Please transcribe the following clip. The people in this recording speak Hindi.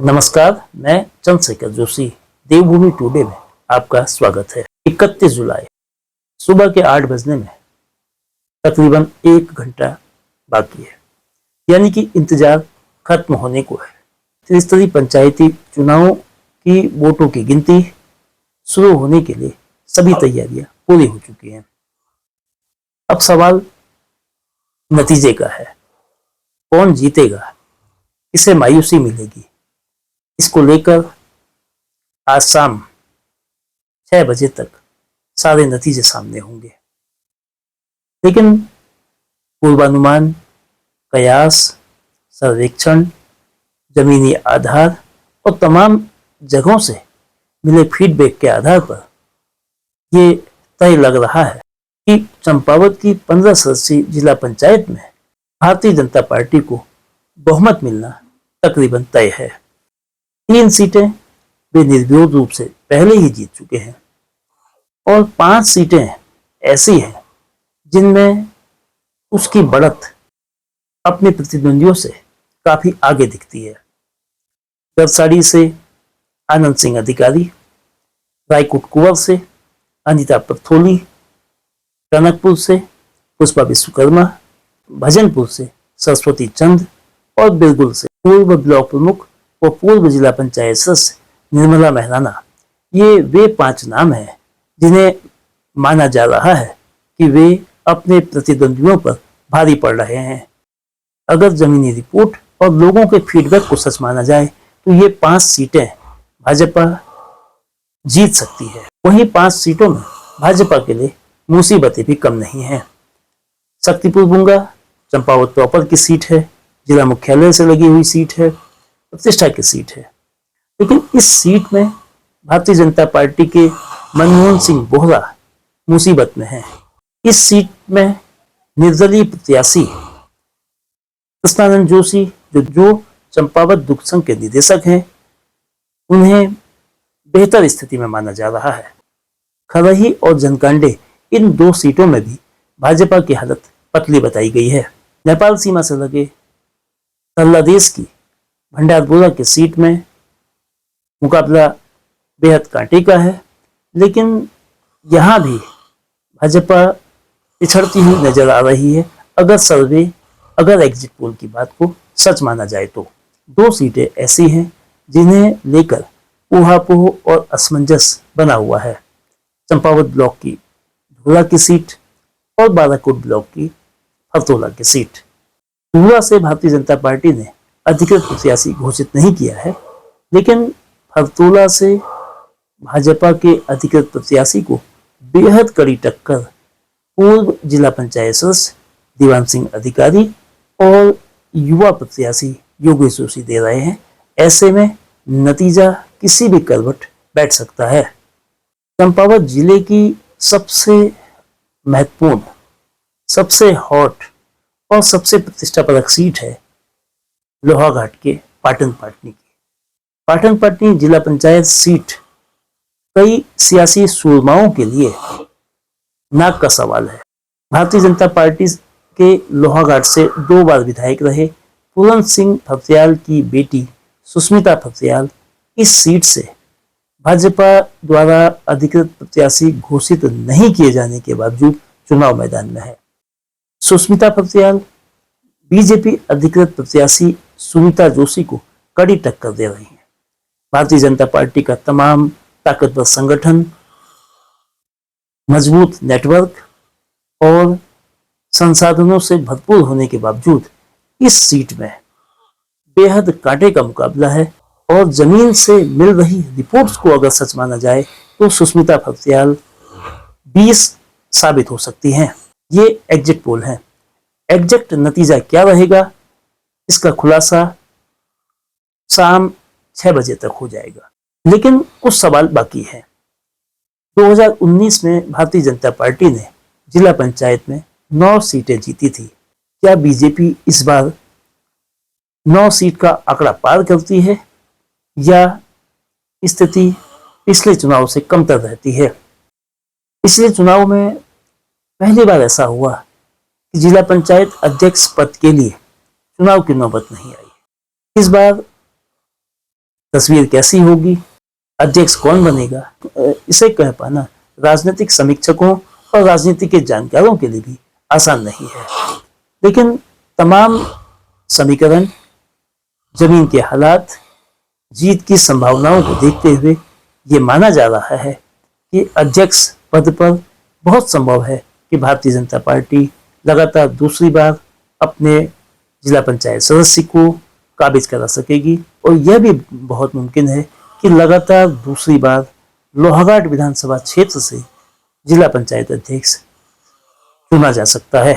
नमस्कार, मैं चंद्रशेखर जोशी। देवभूमि टुडे में आपका स्वागत है। 31 जुलाई सुबह के 8 बजने में तकरीबन 1 घंटा बाकी है, यानी कि इंतजार खत्म होने को है। त्रिस्तरीय पंचायती चुनावों की वोटों की गिनती शुरू होने के लिए सभी तैयारियां पूरी हो चुकी हैं। अब सवाल नतीजे का है, कौन जीतेगा, किसे मायूसी मिलेगी। इसको लेकर आज शाम 6 बजे तक सारे नतीजे सामने होंगे, लेकिन पूर्वानुमान, कयास, सर्वेक्षण, जमीनी आधार और तमाम जगहों से मिले फीडबैक के आधार पर ये तय लग रहा है कि चंपावत की 15 सदस्यीय जिला पंचायत में भारतीय जनता पार्टी को बहुमत मिलना तकरीबन तय है। 3 सीटें वे निर्विरोध रूप से पहले ही जीत चुके हैं और 5 सीटें ऐसी हैं जिनमें उसकी बढ़त अपने प्रतिद्वंदियों से काफी आगे दिखती है। गरसाड़ी से आनंद सिंह अधिकारी, रायकोट कुंवर से अनिता पर्थोली, टनकपुर से पुष्पा विश्वकर्मा, भजनपुर से सरस्वती चंद और बिरगुल से पूर्व ब्लॉक प्रमुख और पूर्व जिला पंचायत सदस्य निर्मला महराना, ये वे 5 नाम हैं जिन्हें माना जा रहा है कि वे अपने प्रतिद्वंदियों पर भारी पड़ रहे हैं। अगर जमीनी रिपोर्ट और लोगों के फीडबैक को सच माना जाए तो ये 5 सीटें भाजपा जीत सकती है। वहीं 5 सीटों में भाजपा के लिए मुसीबतें भी कम नहीं हैं। शक्तिपुर बुंगा चंपावत प्रॉपर की सीट है, जिला मुख्यालय से लगी हुई सीट है, प्रतिष्ठा की सीट है, लेकिन इस सीट में भारतीय जनता पार्टी के मनमोहन सिंह बोहरा मुसीबत में है। इस सीट में निर्दलीय प्रत्याशी कृष्णानंद जोशी जो चंपावत दुग्ध संघ के निदेशक हैं, उन्हें बेहतर स्थिति में माना जा रहा है। खरही और जनकांडे, इन 2 सीटों में भी भाजपा की हालत पतली बताई गई है। नेपाल सीमा से लगे बांग्लादेश की भंडारपुरा की सीट में मुकाबला बेहद कांटे का है, लेकिन यहां भी भाजपा पिछड़ती हुई नजर आ रही है। अगर एग्जिट पोल की बात को सच माना जाए तो 2 सीटें ऐसी हैं जिन्हें लेकर ऊहापोह और असमंजस बना हुआ है। चंपावत ब्लॉक की धूला की सीट और बालाकोट ब्लॉक की फरतोला की सीट। धूला से भारतीय जनता पार्टी ने अधिकृत प्रत्याशी घोषित नहीं किया है, लेकिन फरतोला से भाजपा के अधिकृत प्रत्याशी को बेहद कड़ी टक्कर पूर्व जिला पंचायत सदस्य दीवान सिंह अधिकारी और युवा प्रत्याशी योगेश जोशी दे रहे हैं। ऐसे में नतीजा किसी भी करवट बैठ सकता है। चंपावत जिले की सबसे महत्वपूर्ण, सबसे हॉट और सबसे प्रतिष्ठापरक सीट है लोहाघाट के पाटन पाटनी की। पाटन पाटनी जिला पंचायत सीट कई सियासी सूरमाओं के लिए नाक का सवाल है। भारतीय जनता पार्टी के लोहाघाट से 2 बार विधायक रहे पूरन सिंह फफ्याल की बेटी सुष्मिता फफ्याल इस सीट से भाजपा द्वारा अधिकृत प्रत्याशी घोषित नहीं किए जाने के बावजूद चुनाव मैदान में है। सुष्मिता फफ्याल बीजेपी अधिकृत प्रत्याशी सुनीता जोशी को कड़ी टक्कर दे रही हैं। भारतीय जनता पार्टी का तमाम ताकतवर संगठन, मजबूत नेटवर्क और संसाधनों से भरपूर होने के बावजूद इस सीट में बेहद कांटे का मुकाबला है और जमीन से मिल रही रिपोर्ट्स को अगर सच माना जाए तो सुष्मिता फफ्याल 20 साबित हो सकती हैं। ये एग्जिट पोल है। एग्जैक्ट नतीजा क्या रहेगा, इसका खुलासा शाम 6 बजे तक हो जाएगा, लेकिन कुछ सवाल बाकी हैं। 2019 में भारतीय जनता पार्टी ने जिला पंचायत में 9 सीटें जीती थी। क्या बीजेपी इस बार 9 सीट का आंकड़ा पार करती है या स्थिति पिछले चुनाव से कमतर रहती है? पिछले चुनाव में पहली बार ऐसा हुआ कि जिला पंचायत अध्यक्ष पद के लिए चुनाव की नौबत नहीं आई। इस बार तस्वीर कैसी होगी, अध्यक्ष कौन बनेगा, इसे कह पाना राजनीतिक समीक्षकों और राजनीति के जानकारों के लिए भी आसान नहीं है। लेकिन तमाम समीकरण, जमीन के हालात, जीत की संभावनाओं को देखते हुए ये माना जा रहा है कि अध्यक्ष पद पर बहुत संभव है कि भारतीय जनता पार्टी लगातार दूसरी बार अपने जिला पंचायत सदस्य को काबिज करा सकेगी, और यह भी बहुत मुमकिन है कि लगातार दूसरी बार लोहाघाट विधानसभा क्षेत्र से जिला पंचायत अध्यक्ष चुना जा सकता है।